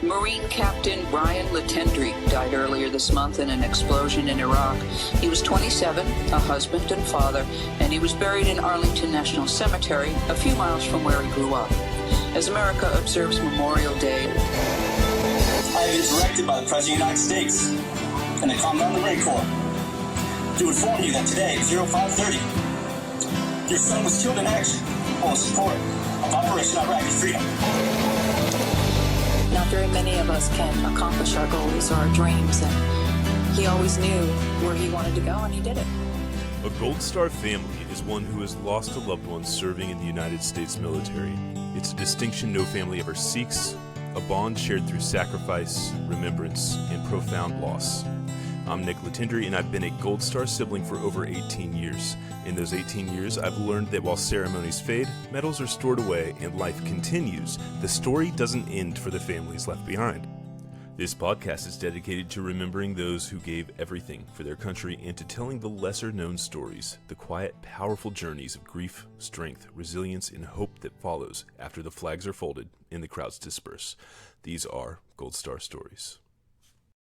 Marine Captain Brian Latendry died earlier this month in an explosion in Iraq. He was 27, a husband and father, and he was buried in Arlington National Cemetery, a few miles from where he grew up. As America observes Memorial Day, I have been directed by the President of the United States and the Commandant of the Marine Corps to inform you that today, 0530, your son was killed in action on support of Operation Iraqi Freedom. Not very many of us can accomplish our goals or our dreams, and he always knew where he wanted to go, and he did it. A Gold Star family is one who has lost a loved one serving in the United States military. It's a distinction no family ever seeks, a bond shared through sacrifice, remembrance, and profound loss. I'm Nick Latendry, and I've been a Gold Star sibling for over 18 years. In those 18 years, I've learned that while ceremonies fade, medals are stored away, and life continues, the story doesn't end for the families left behind. This podcast is dedicated to remembering those who gave everything for their country and to telling the lesser-known stories, the quiet, powerful journeys of grief, strength, resilience, and hope that follows after the flags are folded and the crowds disperse. These are Gold Star Stories.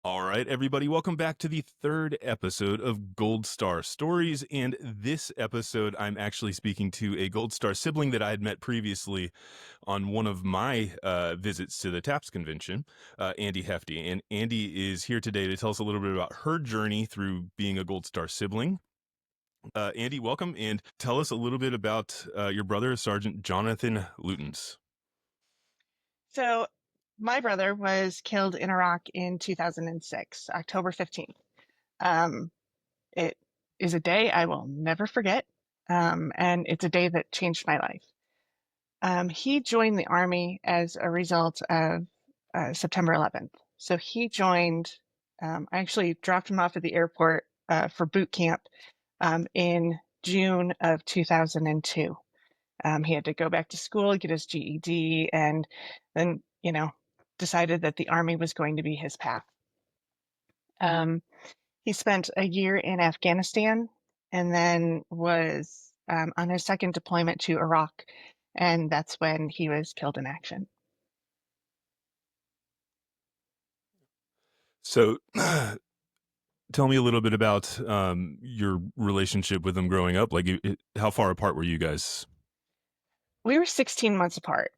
All right, everybody, welcome back to the third episode of Gold Star Stories. And this episode, I'm actually speaking to a Gold Star sibling that I had met previously on one of my visits to the TAPS convention, Andi Hefti. And Andi is here today to tell us a little bit about her journey through being a Gold Star sibling. Andi, welcome, and tell us a little bit about your brother, Sergeant Jonathan Lootens. So my brother was killed in Iraq in 2006, October 15th. It is a day I will never forget, and it's a day that changed my life. He joined the Army as a result of September 11th. So he joined, I actually dropped him off at the airport for boot camp in June of 2002. He had to go back to school, get his GED, and then, decided that the Army was going to be his path. He spent a year in Afghanistan and then was on his second deployment to Iraq, and that's when he was killed in action. So tell me a little bit about your relationship with him growing up. Like, how far apart were you guys? We were 16 months apart.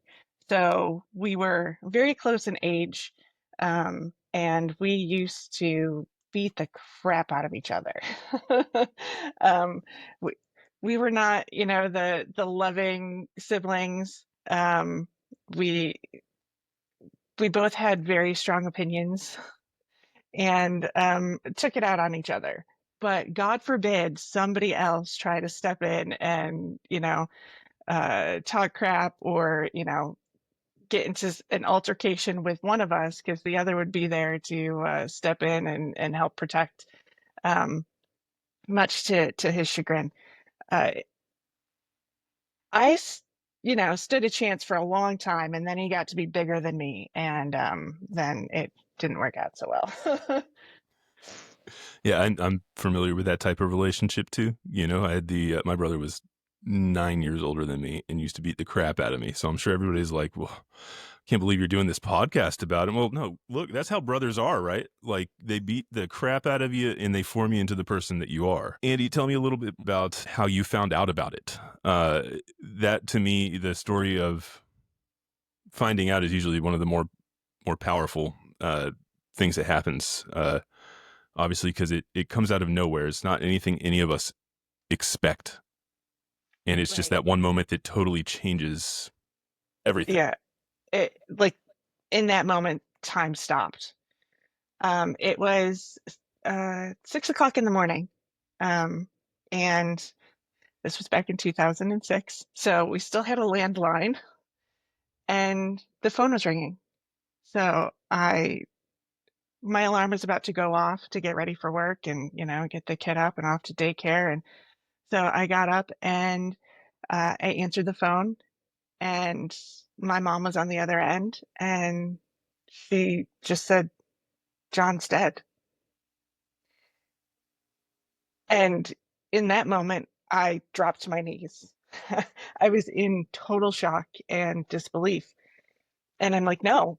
So we were very close in age, and we used to beat the crap out of each other. We were not, the loving siblings. We both had very strong opinions and took it out on each other. But God forbid somebody else try to step in and, talk crap or, get into an altercation with one of us, because the other would be there to step in and help protect, much to his chagrin. I stood a chance for a long time, and then he got to be bigger than me, and then it didn't work out so well. Yeah, I'm familiar with that type of relationship too. I had my brother was 9 years older than me and used to beat the crap out of me. So I'm sure everybody's like, well, can't believe you're doing this podcast about him. Well, no, look, that's how brothers are, right? Like, they beat the crap out of you and they form you into the person that you are. Andi, tell me a little bit about how you found out about it. That, to me, the story of finding out is usually one of the more powerful things that happens, obviously, because it comes out of nowhere. It's not anything any of us expect. And it's just that one moment that totally changes everything. Yeah. In that moment, time stopped. It was 6 o'clock in the morning. And this was back in 2006. So we still had a landline and the phone was ringing. So my alarm was about to go off to get ready for work and, get the kid up and off to daycare. And so I got up and I answered the phone, and my mom was on the other end, and she just said, "John's dead." And in that moment, I dropped to my knees. I was in total shock and disbelief. And I'm like, no,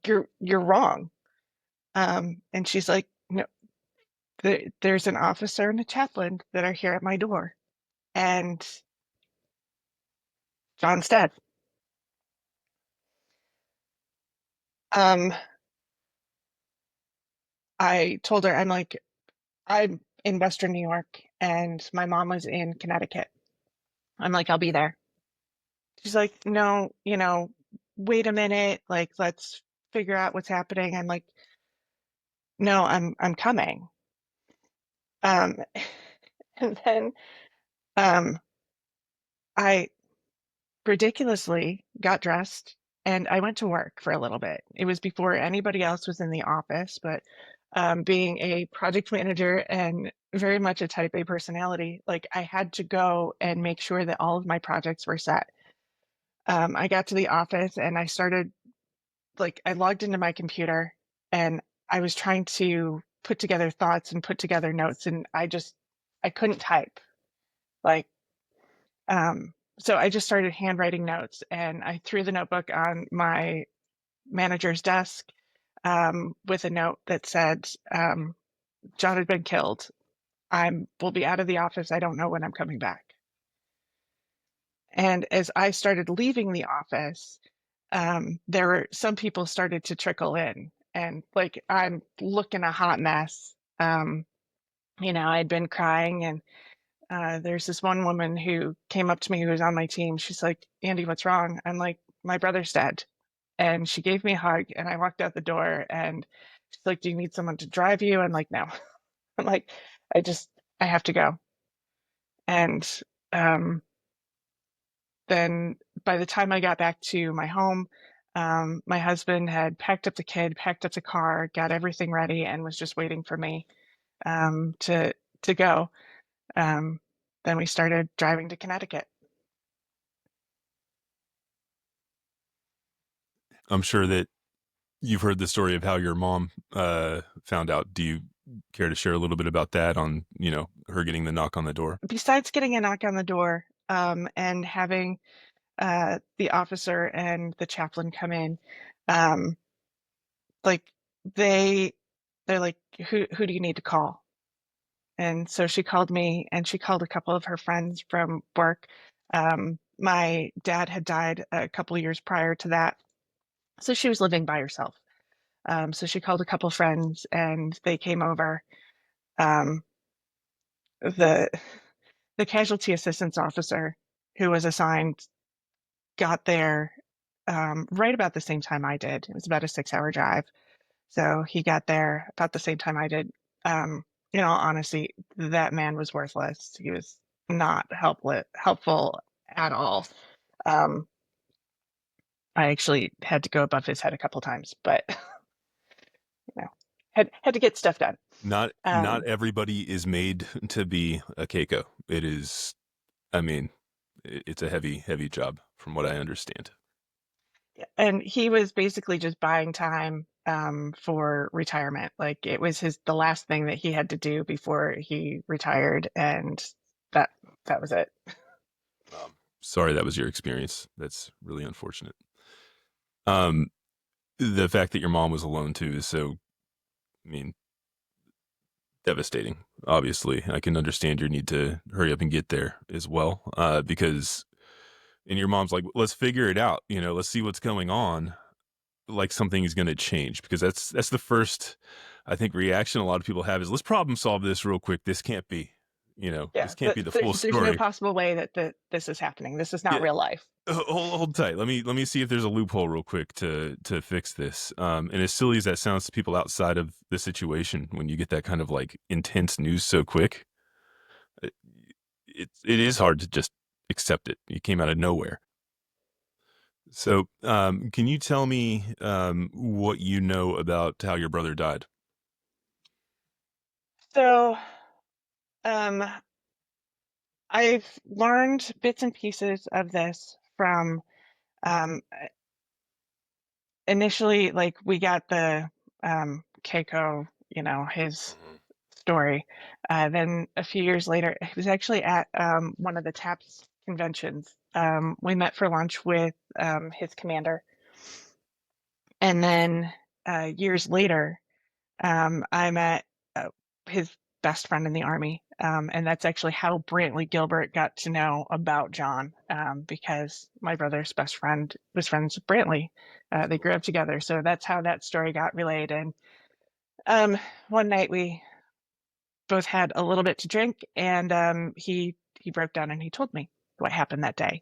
you're wrong. And she's like, no, there's an officer and a chaplain that are here at my door. And John's dead. Um, I told her, I'm like, I'm in Western New York and my mom was in Connecticut. I'm like, I'll be there. She's like, no, wait a minute, like let's figure out what's happening. I'm like, no, I'm coming. Um, and then I ridiculously got dressed and I went to work for a little bit. It was before anybody else was in the office, but being a project manager and very much a type A personality, like I had to go and make sure that all of my projects were set. I got to the office and I started, like, I logged into my computer and I was trying to put together thoughts and put together notes, and I couldn't type. Like, so I just started handwriting notes and I threw the notebook on my manager's desk with a note that said, John had been killed. Will be out of the office. I don't know when I'm coming back. And as I started leaving the office, there were some people started to trickle in, and like I'm looking a hot mess. I'd been crying, and there's this one woman who came up to me who was on my team. She's like, Andi, what's wrong? I'm like, my brother's dead. And she gave me a hug, and I walked out the door, and she's like, do you need someone to drive you? I'm like, no. I'm like, I have to go. And then by the time I got back to my home, my husband had packed up the kid, packed up the car, got everything ready, and was just waiting for me to go. Then we started driving to Connecticut. I'm sure that you've heard the story of how your mom found out. Do you care to share a little bit about that on, her getting the knock on the door? Besides getting a knock on the door and having the officer and the chaplain come in, like they're like, who do you need to call? And so she called me, and she called a couple of her friends from work. My dad had died a couple of years prior to that, so she was living by herself. So she called a couple friends, and they came over. Um, the the casualty assistance officer who was assigned got there right about the same time I did. It was about a 6-hour drive. So he got there about the same time I did. Honestly, that man was worthless. He was not helpful at all. Um, I actually had to go above his head a couple times, but had to get stuff done. Not everybody is made to be a Keiko. It is, I mean, it's a heavy, heavy job from what I understand. And he was basically just buying time for retirement. Like it was the last thing that he had to do before he retired, and that was it. Sorry that was your experience. That's really unfortunate. The fact that your mom was alone too is so, devastating. Obviously, I can understand your need to hurry up and get there as well, because, and your mom's like, let's figure it out. Let's see what's going on. Like something is going to change, because that's the first, I think, reaction a lot of people have is, let's problem solve this real quick. This can't be, this can't be the full story. There's no possible way that this is happening. This is not real life. Hold tight. Let me see if there's a loophole real quick to fix this. And as silly as that sounds to people outside of the situation, when you get that kind of like intense news so quick, it is hard to just accept it. You came out of nowhere. So, can you tell me what you know about how your brother died? So, I've learned bits and pieces of this from initially, like we got the Keiko, his story. Then a few years later, he was actually at one of the TAPS conventions. We met for lunch with his commander, And then years later, I met his best friend in the Army. And that's actually how Brantley Gilbert got to know about John, because my brother's best friend was friends with Brantley. They grew up together. So that's how that story got relayed. And one night we both had a little bit to drink, and he broke down and he told me what happened that day.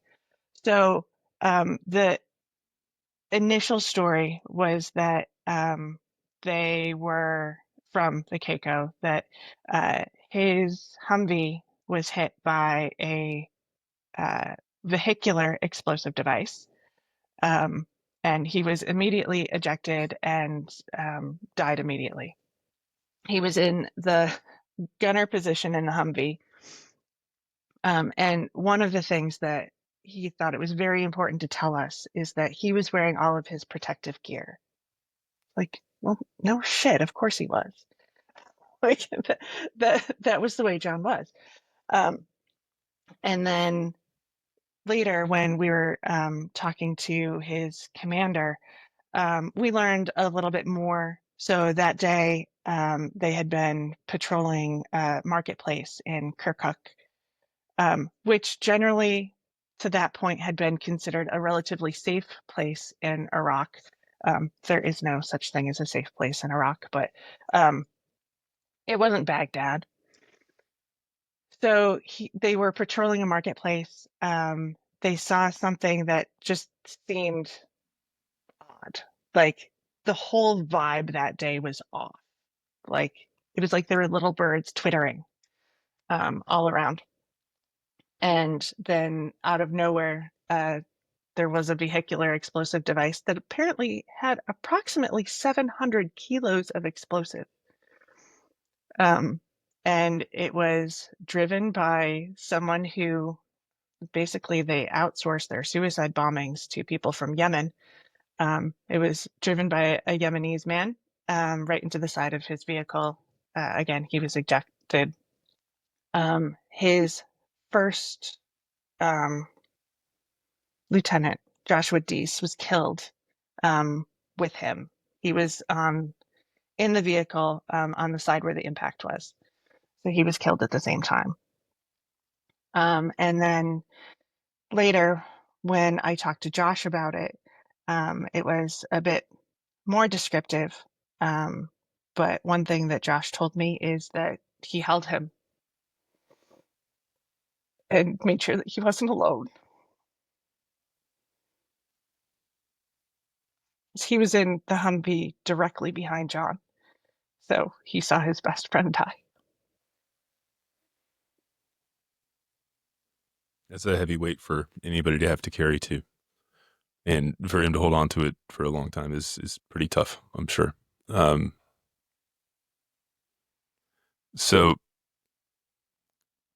So the initial story was that they were from the Keiko, that his Humvee was hit by a vehicular explosive device. Um, and he was immediately ejected and died immediately. He was in the gunner position in the Humvee. And one of the things that he thought it was very important to tell us is that he was wearing all of his protective gear. Like, well, no shit, of course he was. Like that was the way John was. Um, and then later, when we were talking to his commander, we learned a little bit more. So that day, they had been patrolling Marketplace in Kirkuk, which generally to that point had been considered a relatively safe place in Iraq. There is no such thing as a safe place in Iraq, but it wasn't Baghdad. So they were patrolling a marketplace. They saw something that just seemed odd. Like the whole vibe that day was off. Like it was like there were little birds twittering all around. And then out of nowhere, there was a vehicular explosive device that apparently had approximately 700 kilos of explosive. And it was driven by someone who basically they outsourced their suicide bombings to people from Yemen. It was driven by a Yemenese man right into the side of his vehicle. Again, he was ejected. His first lieutenant, Joshua Deese, was killed with him. He was in the vehicle on the side where the impact was. So he was killed at the same time. And then later, when I talked to Josh about it, it was a bit more descriptive. But one thing that Josh told me is that he held him and made sure that he wasn't alone. He was in the Humvee directly behind John. So he saw his best friend die. That's a heavy weight for anybody to have to carry too. And for him to hold on to it for a long time is pretty tough, I'm sure. So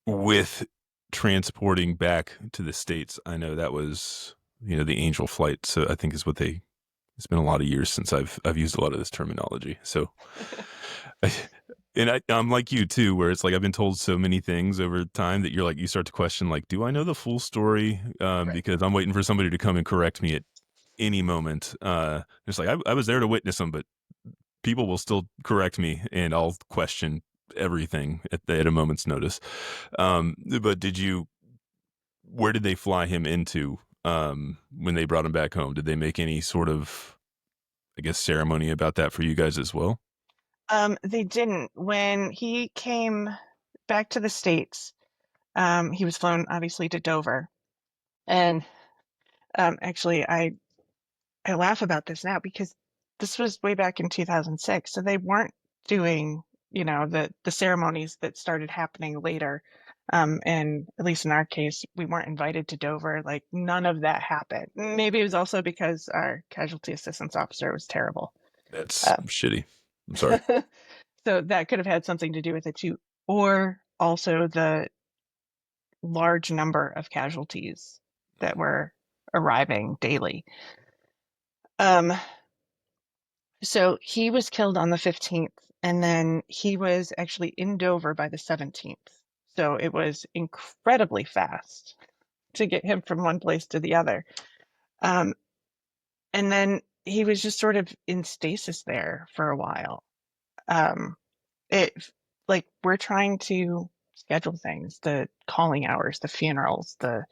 with transporting back to the States, I know that was, the angel flight. So I think is what it's been a lot of years since I've used a lot of this terminology. So, I'm like you too, where it's like, I've been told so many things over time that you're like, you start to question, like, do I know the full story? Right. Because I'm waiting for somebody to come and correct me at any moment. It's like, I was there to witness them, but people will still correct me and I'll question everything at a moment's notice. But where did they fly him into when they brought him back home? Did they make any sort of, I guess, ceremony about that for you guys as well? They didn't. When he came back to the States, he was flown obviously to Dover. And actually, I laugh about this now because this was way back in 2006. So they weren't doing, the ceremonies that started happening later. And at least in our case, we weren't invited to Dover. Like none of that happened. Maybe it was also because our casualty assistance officer was terrible. That's shitty. I'm sorry. So that could have had something to do with it too. Or also the large number of casualties that were arriving daily. So he was killed on the 15th, and then he was actually in Dover by the 17th. So it was incredibly fast to get him from one place to the other. And then he was just sort of in stasis there for a while. Um, it like we're trying to schedule things, the calling hours, the funerals, the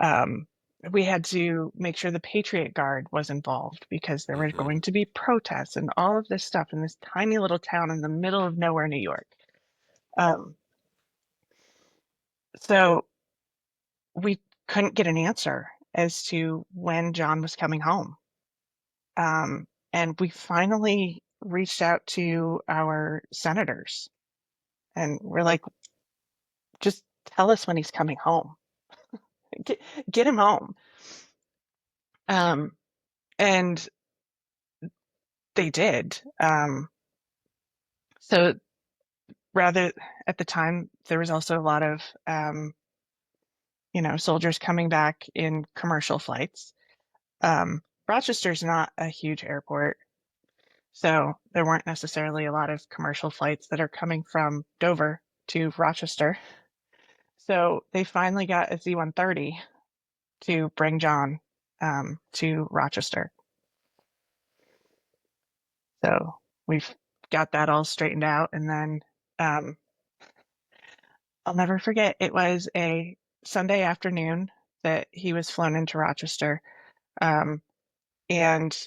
um, we had to make sure the Patriot Guard was involved because there were Mhm. going to be protests and all of this stuff in this tiny little town in the middle of nowhere, New York. Um, so we couldn't get an answer as to when John was coming home. And we finally reached out to our senators and we're like, just tell us when he's coming home. Get, get him home. Um, and they did. So rather at the time, there was also a lot of, soldiers coming back in commercial flights. Rochester's not a huge airport, so there weren't necessarily a lot of commercial flights that are coming from Dover to Rochester. So they finally got a Z-130 to bring John to Rochester. So we've got that all straightened out. And then um, I'll never forget, it was a Sunday afternoon that he was flown into Rochester. Um, and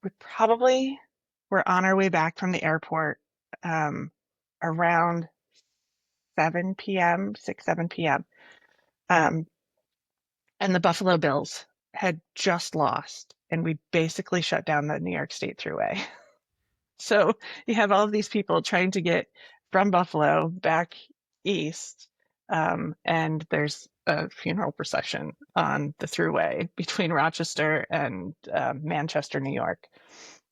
we probably were on our way back from the airport around 7 p.m., 6, 7 p.m. Um, and the Buffalo Bills had just lost, and we basically shut down the New York State Thruway. So you have all of these people trying to get from Buffalo back east, and there's a funeral procession on the Thruway between Rochester and Manchester, New York.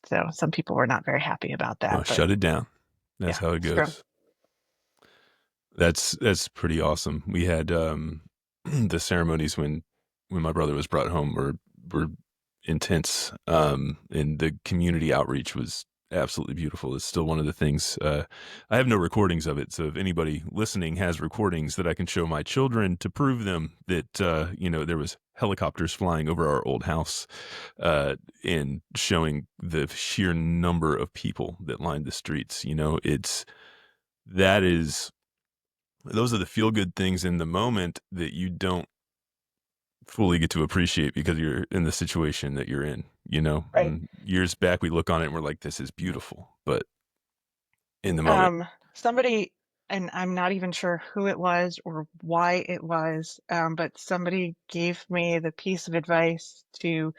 So some people were not very happy about Well, that, but shut it down. That's yeah, how it screw 'em. goes. That's pretty awesome. We had the ceremonies when my brother was brought home were intense. And the community outreach was absolutely beautiful. It's still one of the things. I have no recordings of it, so if anybody listening has recordings that I can show my children to prove them that there was helicopters flying over our old house, and showing the sheer number of people that lined the streets. That is those are the feel good things in the moment that you don't fully get to appreciate because you're in the situation that you're in. Right. And years back, we look on it and we're like, this is beautiful. But in the moment, Somebody, and I'm not even sure who it was or why it was, but somebody gave me the piece of advice to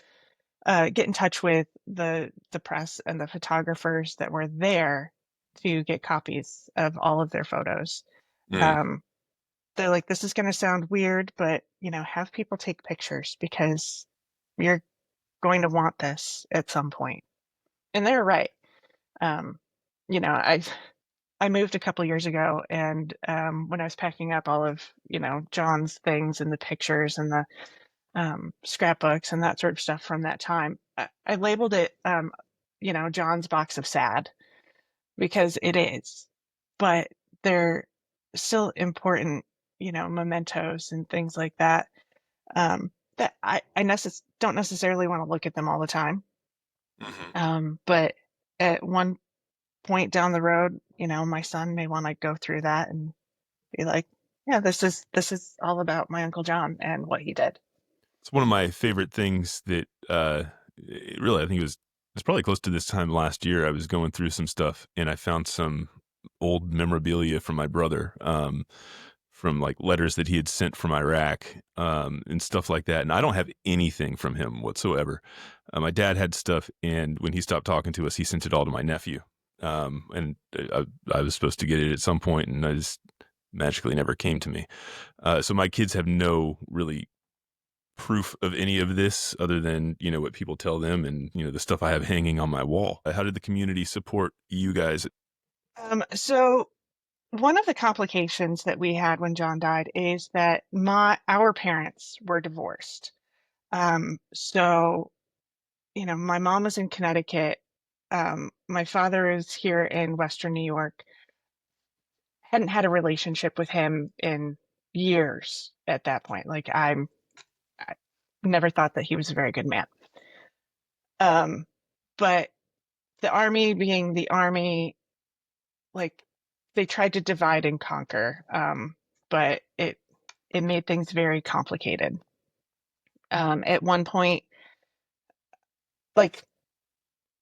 get in touch with the press and the photographers that were there to get copies of all of their photos. mm, Um, they're like, this is going to sound weird, but have people take pictures because you're going to want this at some point. And they're right. Um, I moved a couple years ago, and when I was packing up all of John's things and the pictures and the scrapbooks and that sort of stuff from that time, I labeled it John's box of sad because it is, but they're still important mementos and things like that, that I don't necessarily want to look at them all the time, mhm. but at one point down the road, my son may want to go through that and be like, yeah, this is all about my Uncle John and what he did. It's one of my favorite things that really, I think it's probably close to this time last year. I was going through some stuff and I found some old memorabilia from my brother. From like letters that he had sent from Iraq, and stuff like that. And I don't have anything from him whatsoever. My dad had stuff, and when he stopped talking to us, he sent it all to my nephew. And I was supposed to get it at some point, and I just magically never came to me. So my kids have no really proof of any of this other than what people tell them and the stuff I have hanging on my wall. How did the community support you guys? So one of the complications that we had when John died is that our parents were divorced. So my mom was in Connecticut. My father is here in Western New York. Hadn't had a relationship with him in years at that point. I never thought that he was a very good man. But the army being the army, like they tried to divide and conquer, but it made things very complicated. At one point, like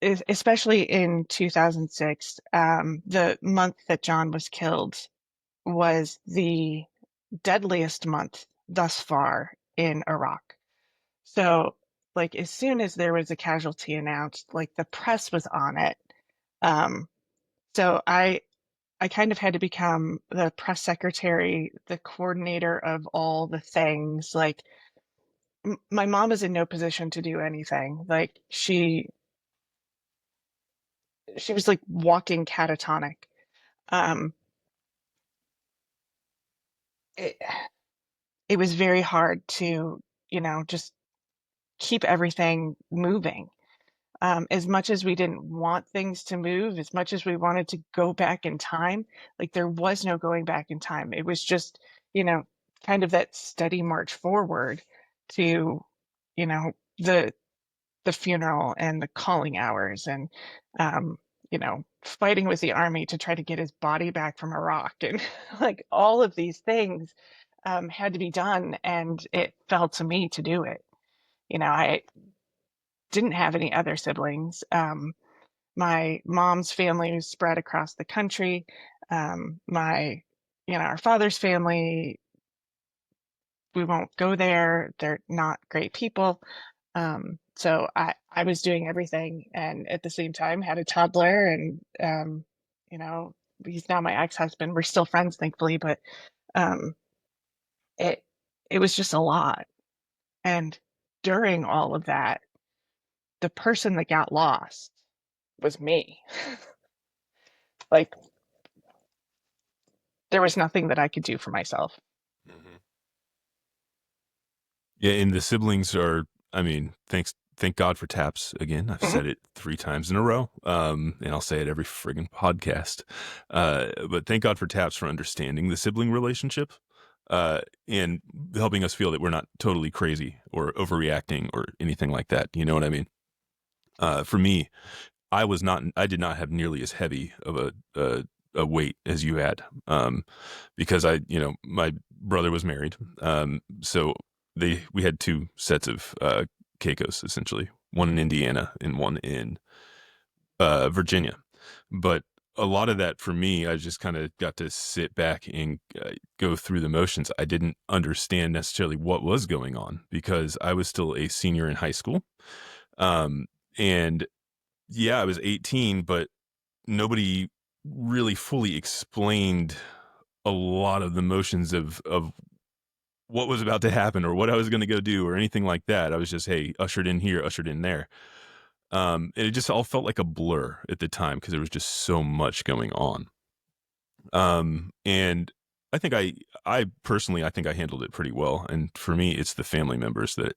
especially in 2006, the month that John was killed was the deadliest month thus far in Iraq. So, like, as soon as there was a casualty announced, like the press was on it. Um, so I kind of had to become the press secretary, the coordinator of all the things. Like, my mom is in no position to do anything. Like, she was like walking catatonic. Um, it, it was very hard to, just keep everything moving. As much as we didn't want things to move, as much as we wanted to go back in time, like there was no going back in time. It was just, you know, kind of that steady march forward to, you know, the the funeral and the calling hours and fighting with the army to try to get his body back from Iraq and like all of these things had to be done, and it fell to me to do it. I didn't have any other siblings. My mom's family was spread across the country. Our father's family, we won't go there. They're not great people. So I was doing everything, and at the same time had a toddler, and you know, he's now my ex-husband. We're still friends, thankfully, but um, it it was just a lot. And during all of that, the person that got lost was me. Like there was nothing that I could do for myself. Mhm. Yeah, and the siblings are, I mean, thank God for TAPS again. I've Mhm. said it 3 times in a row, and I'll say it every friggin' podcast. But thank God for TAPS for understanding the sibling relationship, and helping us feel that we're not totally crazy or overreacting or anything like that. You know what I mean? For me, I did not have nearly as heavy of a weight as you had, because my brother was married. So we had 2 sets of, Caicos, essentially, one in Indiana and one in, Virginia. But a lot of that for me, I just kind of got to sit back and, go through the motions. I didn't understand necessarily what was going on because I was still a senior in high school. Um, and yeah, I was 18, but nobody really fully explained a lot of the motions of what was about to happen or what I was going to go do or anything like that. I was just, hey, ushered in here, ushered in there. And it just all felt like a blur at the time because there was just so much going on. And I think I personally, I think I handled it pretty well. And for me, it's the family members that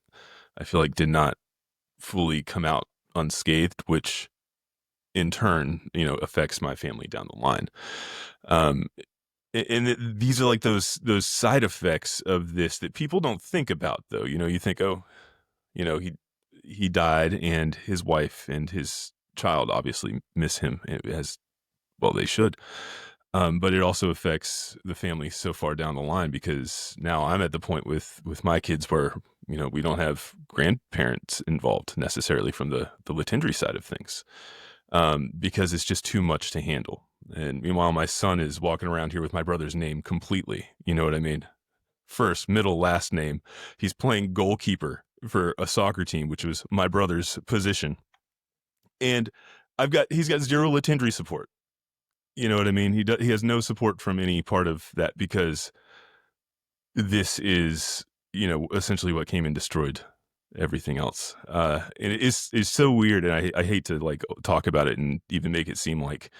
I feel like did not fully come out unscathed, which in turn, affects my family down the line. Um, these are like those side effects of this that people don't think about, though. You think, oh, he died, and his wife and his child obviously miss him as well. They should. But it also affects the family so far down the line because now I'm at the point with my kids where we don't have grandparents involved necessarily from the Latendry side of things, because it's just too much to handle. And meanwhile, my son is walking around here with my brother's name completely. You know what I mean? First, middle, last name. He's playing goalkeeper for a soccer team, which was my brother's position. And he's got zero Latendry support. You know what I mean? He has no support from any part of that because this is, essentially what came and destroyed everything else. And it's so weird, and I hate to like talk about it and even make it seem like,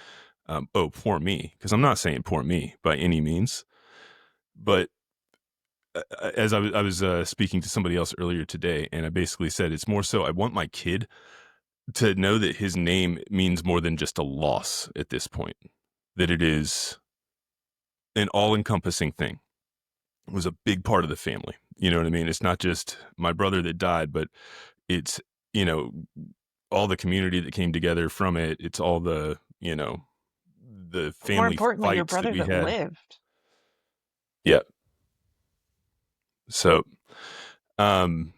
oh, poor me, because I'm not saying poor me by any means. But as I was speaking to somebody else earlier today, and I basically said it's more so I want my kid to know that his name means more than just a loss at this point, that it is an all-encompassing thing. It was a big part of the family. You know what I mean? It's not just my brother that died, but it's, you know, all the community that came together from it. It's all the, the More family importantly, your fights that brother we that had. lived. Yeah. So, um,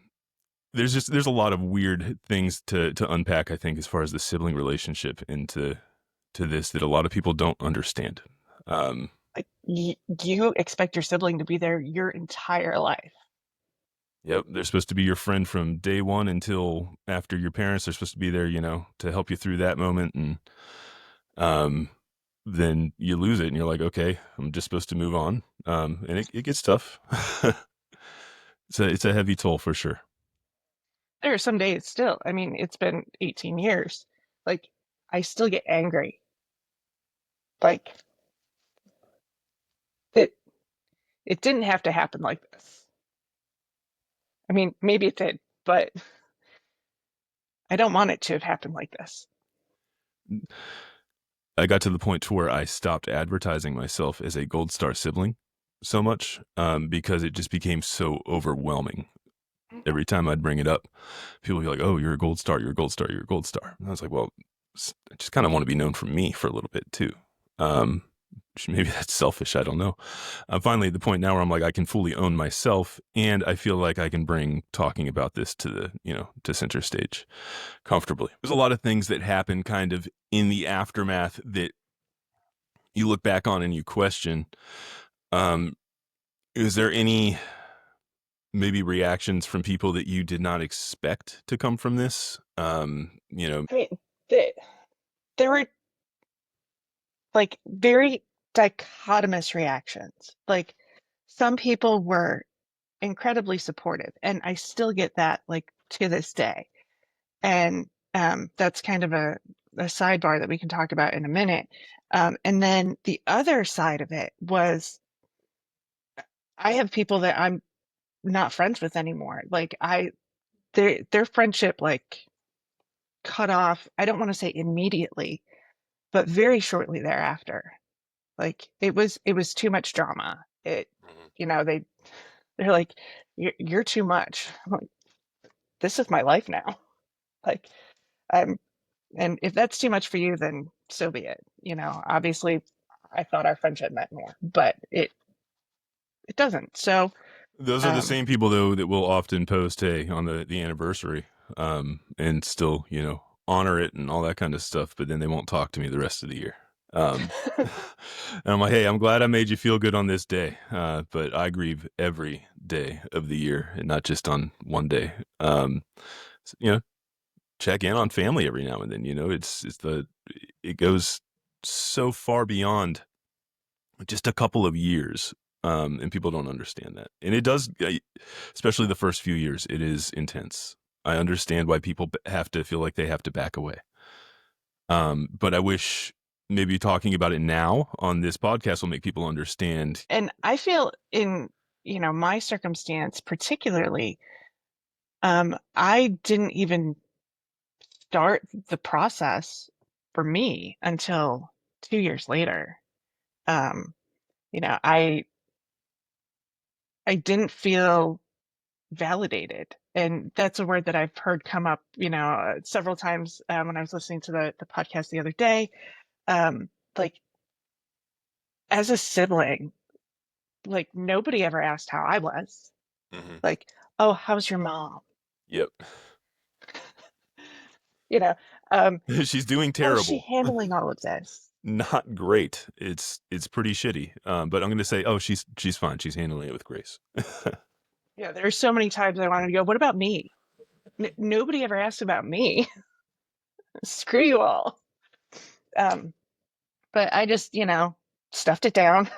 there's a lot of weird things to unpack, I think, as far as the sibling relationship into to this that a lot of people don't understand. Like you expect your sibling to be there your entire life. Yep, they're supposed to be your friend from day one until after your parents. They're supposed to be there, to help you through that moment, and then you lose it, and you're like, okay, I'm just supposed to move on, and it gets tough. It's a heavy toll for sure. There are some days still. I mean, it's been 18 years. Like, I still get angry. Like, it it didn't have to happen like this. I mean, maybe it did, but I don't want it to have happened like this. I got to the point to where I stopped advertising myself as a Gold Star sibling so much, because it just became so overwhelming. Every time I'd bring it up, people would be like, "Oh, you're a Gold Star, you're a Gold Star, you're a Gold Star." And I was like, "Well, I just kind of want to be known for me for a little bit too." Um, Maybe that's selfish. I don't know. I'm finally at the point now where I'm like, I can fully own myself, and I feel like I can bring talking about this to the, to center stage comfortably. There's a lot of things that happen kind of in the aftermath that you look back on and you question. Is there any maybe reactions from people that you did not expect to come from this? I mean, there were like very dichotomous reactions. Like, some people were incredibly supportive, and I still get that, like, to this day. And that's kind of a sidebar that we can talk about in a minute. And then the other side of it was, I have people that I'm not friends with anymore. Like, their friendship, like, cut off. I don't want to say immediately, but very shortly thereafter. Like, it was too much drama. They're like, you're too much. I'm like, this is my life now. Like, I'm and if that's too much for you, then so be it. Obviously, I thought our friendship meant more, but it doesn't. So, Those are the um, same people though that will often post, hey, on the anniversary, and still, honor it and all that kind of stuff, but then they won't talk to me the rest of the year. And I'm like, hey, I'm glad I made you feel good on this day, but I grieve every day of the year and not just on one day. So, check in on family every now and then. It goes so far beyond just a couple of years, and people don't understand that. And it does, especially the first few years, it is intense. I understand why people have to feel like they have to back away. But I wish maybe talking about it now on this podcast will make people understand. and I feel in, my circumstance particularly, I didn't even start the process for me until 2 years later. Um, I didn't feel validated. And that's a word that I've heard come up, several times, when I was listening to the podcast the other day. Like, as a sibling, like, nobody ever asked how I was. Mm-hmm. Like, oh, how's your mom? Yep. You know, um, She's doing how's she terrible. handling all of this? Not great. It's pretty shitty. But I'm going to say, oh, she's fine. She's handling it with grace. Yeah, there are so many times I wanted to go, what about me? Nobody ever asked about me. Screw you all. Um, but I just, stuffed it down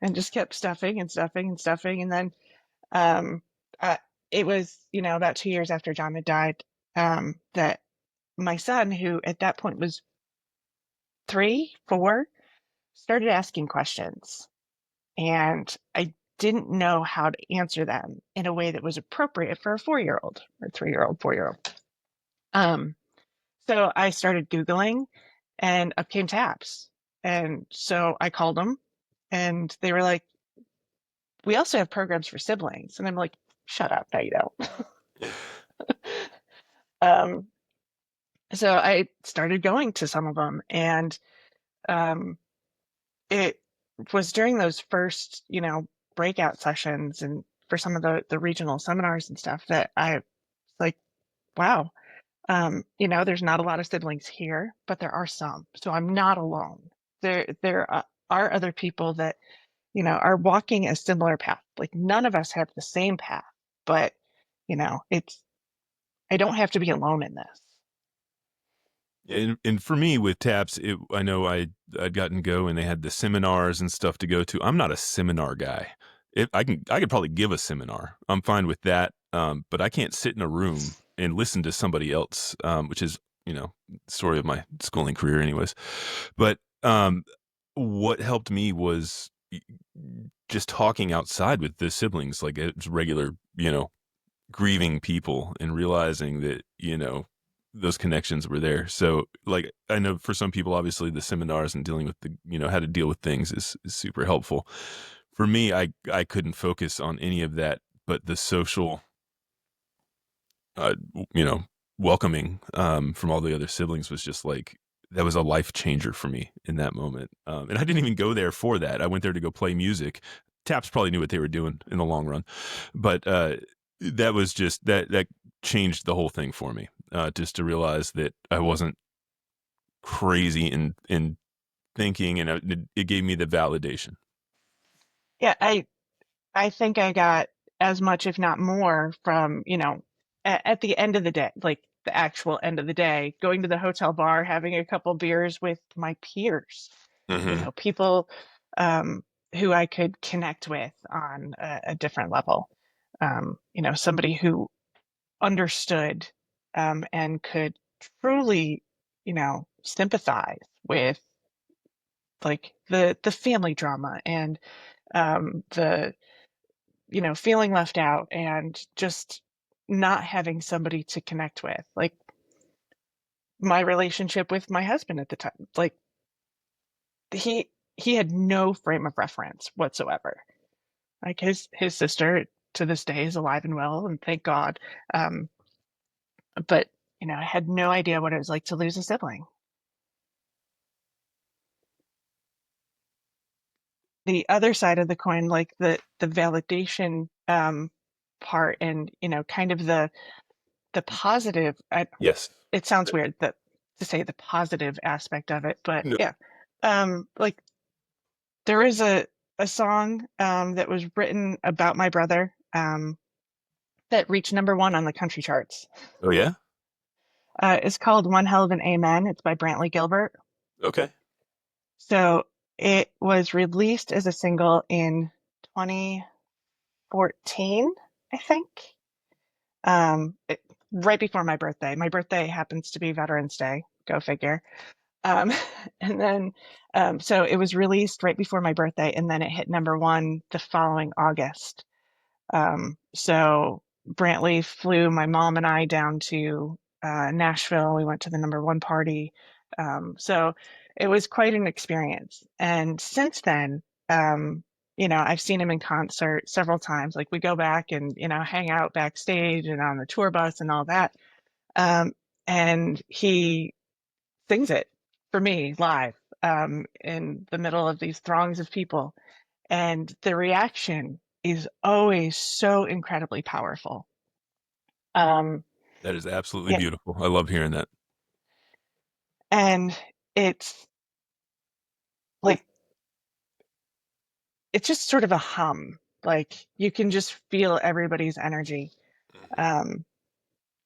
and just kept stuffing and stuffing and stuffing. And then um, uh, it was, about 2 years after John had died, that my son, who at that point was 3, 4, started asking questions. And I didn't know how to answer them in a way that was appropriate for a 4-year-old or 3-year-old, 4-year-old. So I started Googling, and up came TAPS. And so I called them, and they were like, we also have programs for siblings. And I'm like, shut up. No, you don't. um, So I started going to some of them, and um, it was during those first, breakout sessions and for some of the regional seminars and stuff that I was like, wow, there's not a lot of siblings here, but there are some. So I'm not alone. There are other people that, are walking a similar path. Like none of us have the same path, but, it's, I don't have to be alone in this. And for me with TAPS, I know I'd gotten go and they had the seminars and stuff to go to. I'm not a seminar guy. I could probably give a seminar. I'm fine with that. But I can't sit in a room and listen to somebody else, which is, story of my schooling career anyways. But what helped me was just talking outside with the siblings, like it's regular, grieving people and realizing that, those connections were there. So like, I know for some people, obviously the seminars and dealing with the, how to deal with things is super helpful. For me, I couldn't focus on any of that, but the social, uh, you know, welcoming, from all the other siblings was just like, that was a life changer for me in that moment. And I didn't even go there for that. I went there to go play music. Taps probably knew what they were doing in the long run, but, that was just that changed the whole thing for me. Just to realize that I wasn't crazy in thinking, and it gave me the validation. Yeah, I think I got as much, if not more, from, at the end of the day, like the actual end of the day, going to the hotel bar, having a couple beers with my peers, Hmm. people who I could connect with on a different level. Somebody who understood and could truly, sympathize with like the family drama and the feeling left out and just not having somebody to connect with. Like my relationship with my husband at the time, like he had no frame of reference whatsoever. Like his sister to this day is alive and well, and thank God. Um, but I had no idea what it was like to lose a sibling. The other side of the coin, like the validation part, and kind of the positive. Yes. It sounds weird that to say the positive aspect of it, but No. yeah, like there is a song that was written about my brother that reached number one on the country charts. Oh yeah. It's called "One Hell of an Amen." It's by Brantley Gilbert. Okay. So it was released as a single in 2014, I think. Um, it, right before my birthday. My birthday happens to be Veterans Day. Go figure. Um, and then, so it was released right before my birthday, and then it hit number one the following August. So Brantley flew my mom and I down to Nashville. We went to the number one party. So it was quite an experience. And since then, I've seen him in concert several times. Like we go back and, hang out backstage and on the tour bus and all that. Um, and he sings it for me live in the middle of these throngs of people. And the reaction is always so incredibly powerful. Um, That is absolutely yeah, beautiful. I love hearing that. and it's like it's just sort of a hum. Like you can just feel everybody's energy. Um,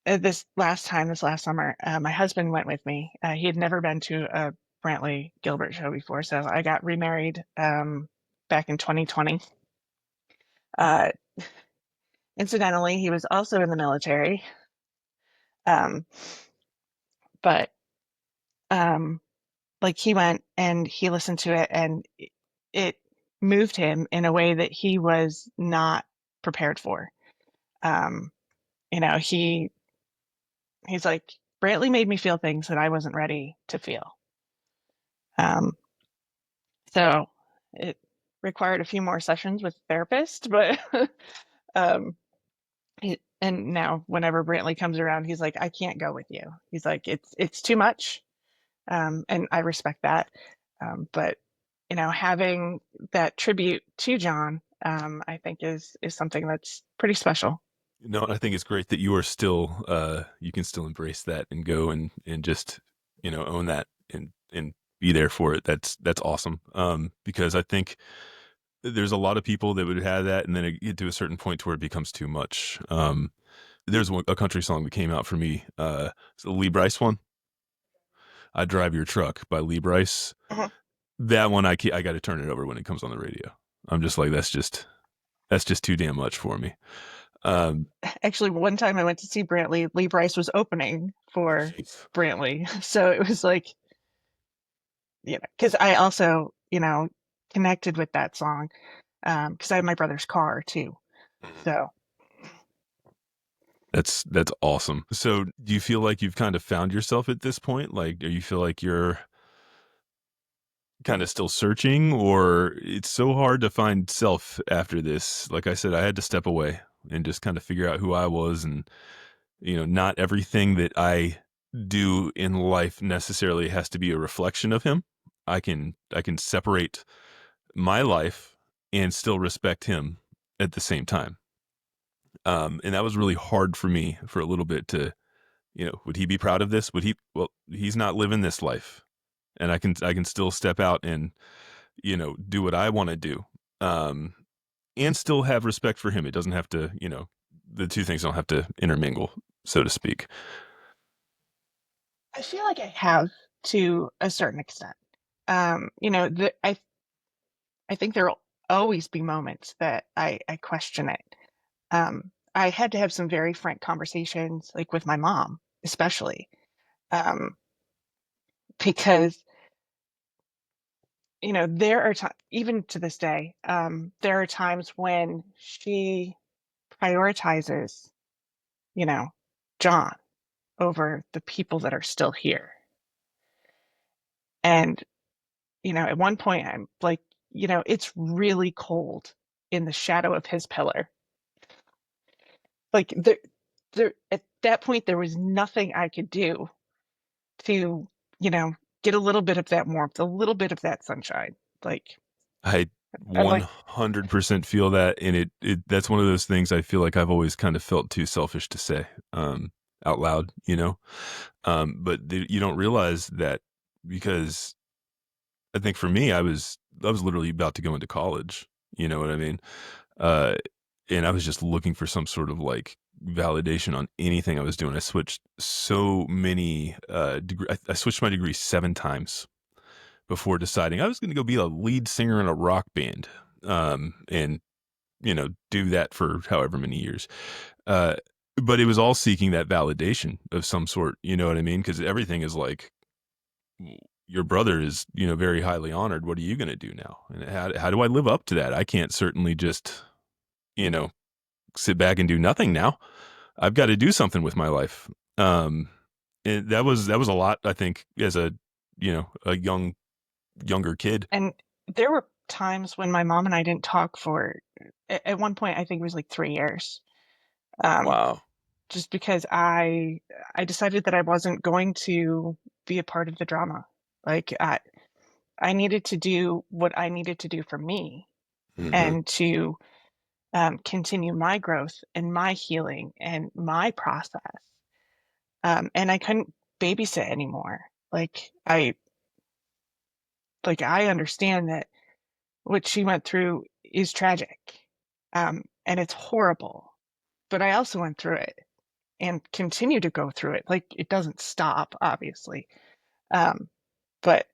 this last summer, my husband went with me. He had never been to a Brantley Gilbert show before, so I got remarried back in 2020. Uh, incidentally, he was also in the military, um, but um, like he went and he listened to it, and it moved him in a way that he was not prepared for. Um, he's like, Brantley made me feel things that I wasn't ready to feel. Um, so it required a few more sessions with a therapist, but um, And now whenever Brantley comes around, he's like, I can't go with you. He's like, it's too much. And I respect that. But having that tribute to John, I think is something that's pretty special. No, I think it's great that you are still you can still embrace that and go and just own that and be there for it. That's awesome. Because I think there's a lot of people that would have that, and then it get to a certain point to where it becomes too much. There's a country song that came out for me. It's the Lee Brice one. I Drive Your Truck by Lee Brice. Mhm. That one I got to turn it over when it comes on the radio. I'm just like that's just too damn much for me. Actually, one time I went to see Brantley, Lee Brice was opening for Jeez. Brantley. So it was like, because I also, connected with that song because I have my brother's car too. So That's awesome. So do you feel like you've kind of found yourself at this point? Like, do you feel like you're kind of still searching, or it's so hard to find self after this? Like I said, I had to step away and just kind of figure out who I was, and not everything that I do in life necessarily has to be a reflection of him. I can separate my life and still respect him at the same time. And that was really hard for me for a little bit to, would he be proud of this? Would he? Well, he's not living this life, and I can still step out and do what I want to do, and still have respect for him. It doesn't have to, the two things don't have to intermingle, so to speak. I feel like I have to a certain extent. I think there will always be moments that I question it. I had to have some very frank conversations, like with my mom, especially, because there are times, even to this day, there are times when she prioritizes, you know, John over the people that are still here. And, at one point I'm like, it's really cold in the shadow of his pillar. Like there at that point there was nothing I could do to, you know, get a little bit of that warmth, a little bit of that sunshine. Like I I'm like, 100% feel that, and it that's one of those things I feel like I've always kind of felt too selfish to say out loud, but you don't realize that, because I think for me, I was literally about to go into college. You know what I mean? Uh, and I was just looking for some sort of like validation on anything I was doing. I switched so many I switched my degree 7 times before deciding I was going to go be a lead singer in a rock band. And do that for however many years. Uh, but it was all seeking that validation of some sort. You know what I mean? Because everything is like, your brother is, very highly honored. What are you going to do now? And how do I live up to that? I can't certainly just, you know, sit back and do nothing now. I've got to do something with my life. And that was a lot, I think, as a younger kid. and there were times when my mom and I didn't talk for at one point I think it was like 3 years. Um, Wow. just because I decided that I wasn't going to be a part of the drama. Like I needed to do what I needed to do for me Hmm. and to continue my growth and my healing and my process. And I couldn't babysit anymore. Like I understand that what she went through is tragic, and it's horrible. But I also went through it and continue to go through it. Like it doesn't stop, obviously. Um, but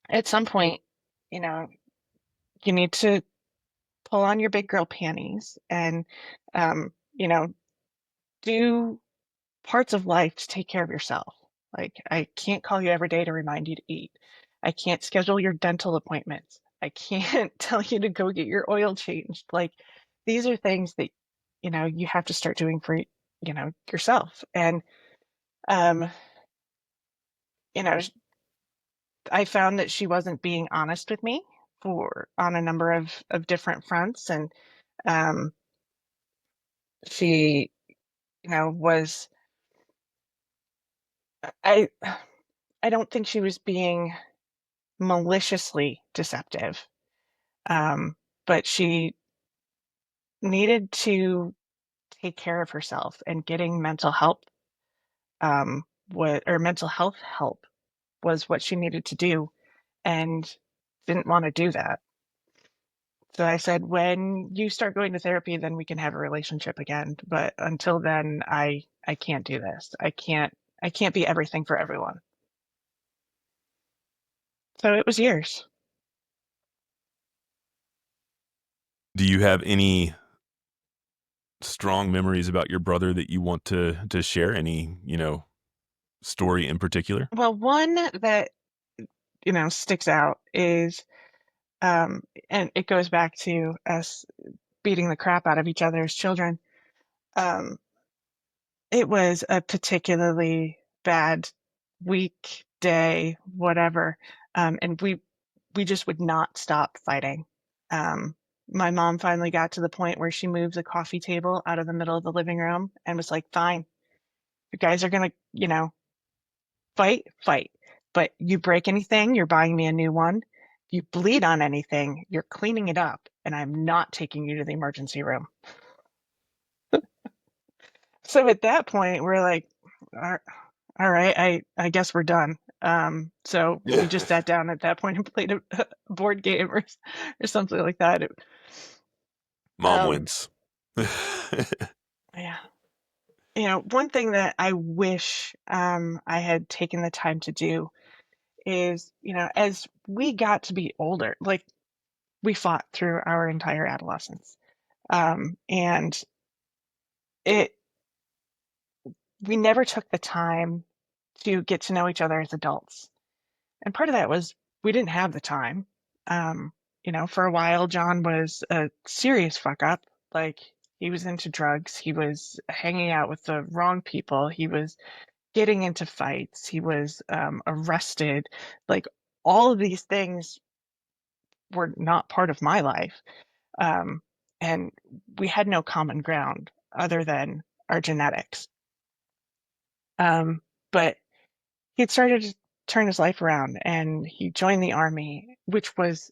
at some point, you know, you need to pull on your big girl panties and, you know, do parts of life to take care of yourself. Like I can't call you every day to remind you to eat. I can't schedule your dental appointments. I can't tell you to go get your oil changed. Like these are things that, you have to start doing for, yourself. And, um, you know, I found that she wasn't being honest with me for on a number of different fronts. And, um, She, was I I don't think she was being maliciously deceptive. But she needed to take care of herself, and getting mental help mental health help was what she needed to do, and didn't want to do that. So I said, when you start going to therapy, then we can have a relationship again. But until then, I can't do this. I can't be everything for everyone. So it was years. Do you have any strong memories about your brother that you want to share? Any, story in particular? Well, one that sticks out is and it goes back to us beating the crap out of each other as children. Um, it was a particularly bad week, day, whatever, and we just would not stop fighting. Um, my mom finally got to the point where she moved the coffee table out of the middle of the living room and was like, "Fine, you guys are gonna, fight. But you break anything, you're buying me a new one. You bleed on anything, you're cleaning it up, and I'm not taking you to the emergency room." So at that point, we're like, all right, I guess we're done. So we just sat down at that point and played a board game or something like that. Mom Um, wins. yeah. One thing that I wish I had taken the time to do is, as we got to be older, like we fought through our entire adolescence. And it we never took the time to get to know each other as adults. And part of that was we didn't have the time. For a while, John was a serious fuck up. Like, he was into drugs. He was hanging out with the wrong people. He was getting into fights. He was arrested. Like, all of these things were not part of my life. Um, and we had no common ground other than our genetics. But he had started to turn his life around, and he joined the army, which was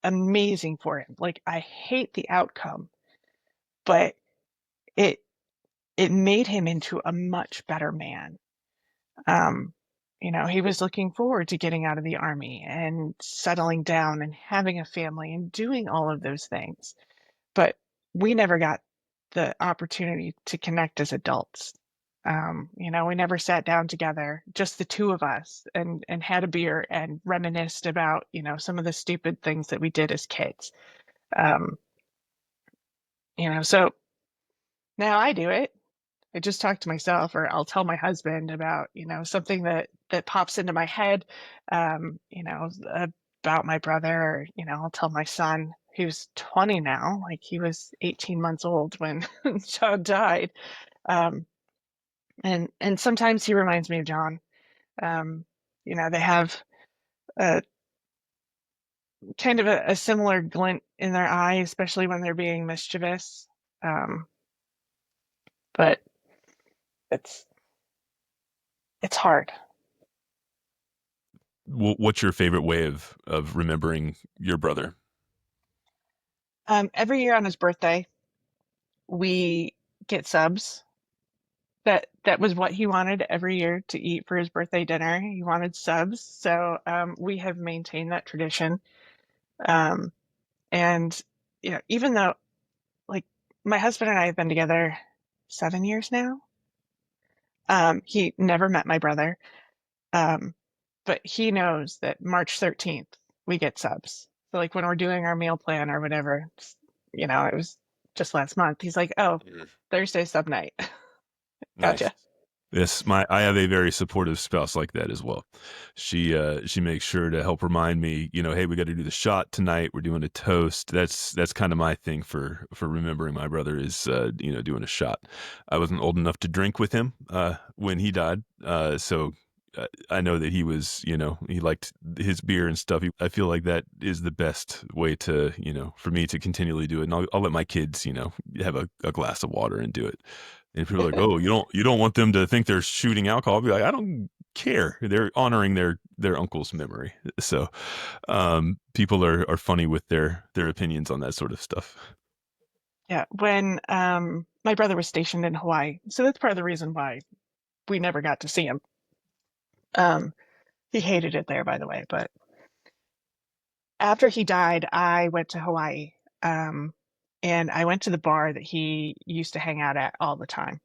amazing for him. Like, I hate the outcome, but it it made him into a much better man. Um, he was looking forward to getting out of the army and settling down and having a family and doing all of those things. But we never got the opportunity to connect as adults. We never sat down together, just the two of us, and had a beer and reminisced about, some of the stupid things that we did as kids. Um, so now I do it. I just talk to myself, or I'll tell my husband about, something that pops into my head, about my brother, or, I'll tell my son, who's 20 now, like he was 18 months old when John died. Um, and sometimes he reminds me of John. They have a kind of a similar glint in their eye, especially when they're being mischievous. Um, but it's hard. What's your favorite way of remembering your brother? Every year on his birthday, we get subs. That was what he wanted every year to eat for his birthday dinner. He wanted subs, so we have maintained that tradition. Um, and even though, like, my husband and I have been together 7 years now, he never met my brother, um, but he knows that March 13th we get subs. So, like, when we're doing our meal plan or whatever, it was just last month. He's like, "Oh, Thursday sub night." Nice. Gotcha. Yes, I have a very supportive spouse like that as well. She makes sure to help remind me, hey, we got to do the shot tonight. We're doing a toast. That's kind of my thing for remembering my brother is doing a shot. I wasn't old enough to drink with him when he died, so I know that he was, he liked his beer and stuff. I feel like that is the best way to, for me to continually do it. And I'll let my kids, have a glass of water and do it. And people are like, oh, you don't want them to think they're shooting alcohol. I'll be like, I don't care. They're honoring their uncle's memory. So people are funny with their opinions on that sort of stuff. Yeah, when my brother was stationed in Hawaii, so that's part of the reason why we never got to see him. He hated it there, by the way. But after he died, I went to Hawaii, and I went to the bar that he used to hang out at all the time.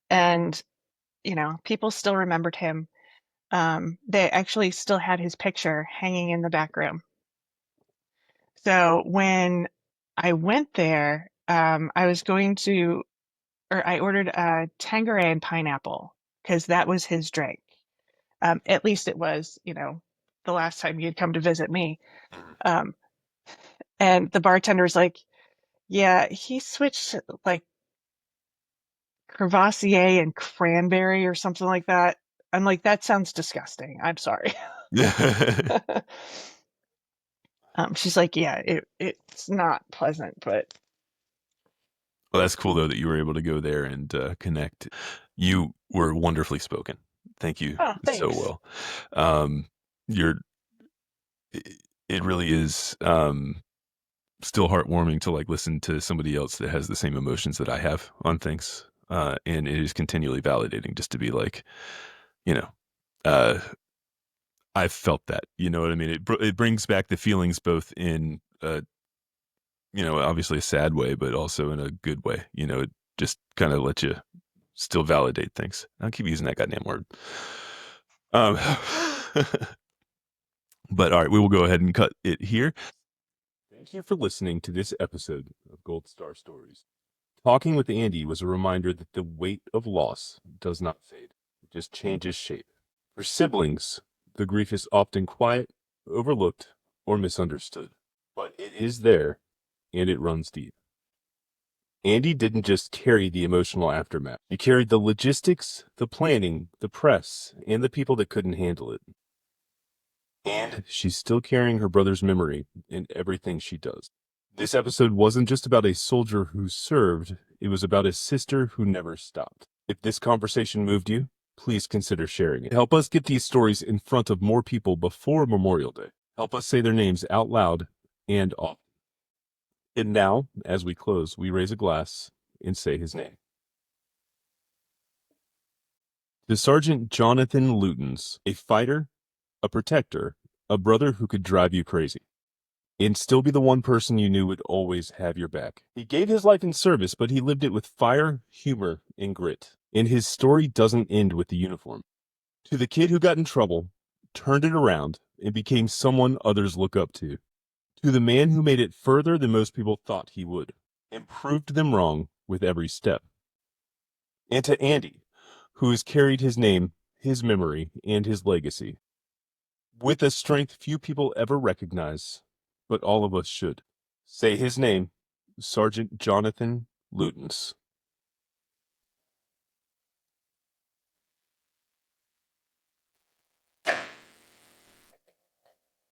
And people still remembered him. They actually still had his picture hanging in the back room. So when I went there, I ordered a Tanqueray and pineapple because that was his drink. At least it was, the last time he had come to visit me. Um, and the bartender's like, yeah, he switched like Crevassier and cranberry or something like that. I'm like, that sounds disgusting. I'm sorry. She's like, yeah, it's not pleasant, but. Well, that's cool though that you were able to go there and connect. You were wonderfully spoken. Thank you so well. It really is still heartwarming to like listen to somebody else that has the same emotions that I have on things, and it is continually validating just to be like, I've felt that. You know what I mean? It brings back the feelings both in obviously a sad way, but also in a good way. It just kind of lets you still validate things. I'll keep using that goddamn word. But all right, we will go ahead and cut it here. Thank you for listening to this episode of Gold Star Stories. Talking with Andi was a reminder that the weight of loss does not fade. It just changes shape. For siblings, the grief is often quiet, overlooked, or misunderstood. But it is there, and it runs deep. Andi didn't just carry the emotional aftermath. He carried the logistics, the planning, the press, and the people that couldn't handle it. And she's still carrying her brother's memory in everything she does. This episode wasn't just about a soldier who served, it was about a sister who never stopped. If this conversation moved you, please consider sharing it. Help us get these stories in front of more people before Memorial Day. Help us say their names out loud and often. And now, as we close, we raise a glass and say his name. To Sergeant Jonathan Lootens, a fighter, a protector, a brother who could drive you crazy, and still be the one person you knew would always have your back. He gave his life in service, but he lived it with fire, humor, and grit. And his story doesn't end with the uniform. To the kid who got in trouble, turned it around, and became someone others look up to. To the man who made it further than most people thought he would, and proved them wrong with every step. And to Andi, who has carried his name, his memory, and his legacy, with a strength few people ever recognize, but all of us should. Say his name, Sergeant Jonathan Lootens.